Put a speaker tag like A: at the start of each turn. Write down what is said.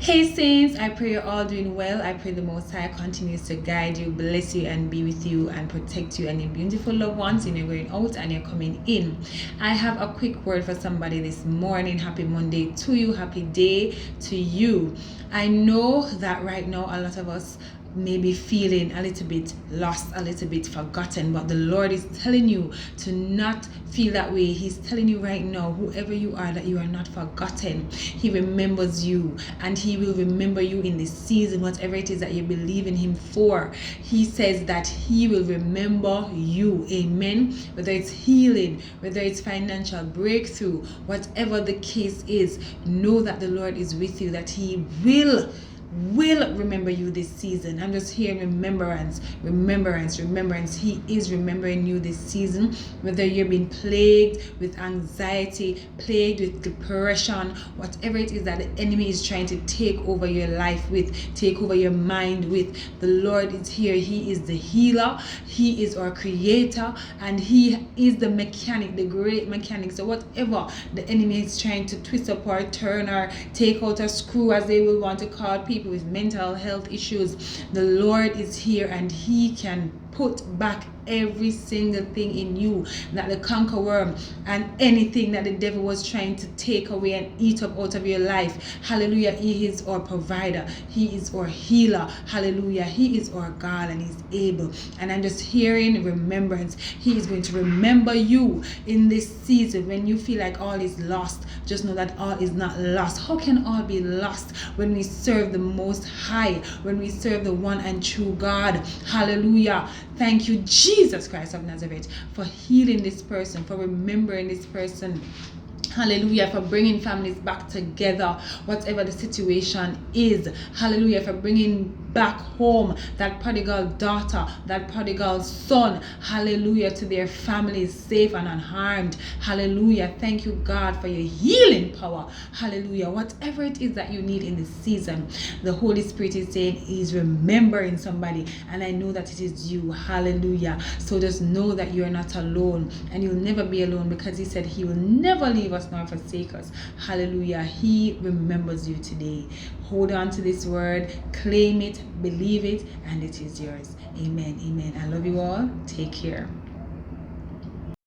A: Hey saints, I pray you're all doing well. I pray the Most High continues to guide you, bless you, and be with you and protect you and your beautiful loved ones when you're going out and you're coming in. I have a quick word for somebody this morning. Happy Monday to you. Happy day to you. I know that right now a lot of us may be feeling a little bit lost, a little bit forgotten, but the Lord is telling you to not feel that way. He's telling you right now, whoever you are, that you are not forgotten. He remembers you, and He will remember you in this season, whatever it is that you believe in Him for. He says that He will remember you. Amen. Whether it's healing, whether it's financial breakthrough, whatever the case is, know that the Lord is with you, that He will remember you this season. I'm just hearing remembrance. He is remembering you this season. Whether you've been plagued with anxiety, plagued with depression, whatever it is that the enemy is trying to take over your life with, take over your mind with, the Lord is here. He is the healer. He is our creator, and He is the mechanic, the great mechanic. So whatever the enemy is trying to twist up or turn or take out a screw, as they will want to call people with mental health issues, the Lord is here, and He can put back every single thing in you that the cankerworm and anything that the devil was trying to take away and eat up out of your life. Hallelujah. He is our provider. He is our healer. Hallelujah. He is our God, and He's able. And I'm just hearing remembrance. He is going to remember you in this season. When you feel like all is lost, just know that all is not lost. How can all be lost when we serve the Most High, when we serve the one and true God? Hallelujah. Thank you, Jesus Christ of Nazareth, for healing this person, for remembering this person. Hallelujah, for bringing families back together, whatever the situation is. Hallelujah, for bringing back home that prodigal daughter, that prodigal son. Hallelujah, to their families safe and unharmed. Hallelujah. Thank you, God, for your healing power. Hallelujah. Whatever it is that you need in this season, the Holy Spirit is saying He's remembering somebody, and I know that it is you. Hallelujah. So just know that you are not alone, and you'll never be alone, because He said He will never leave us nor forsake us. Hallelujah. He remembers you today. Hold on to this word, claim it, believe it, and it is yours. Amen. Amen. I love you all. Take care.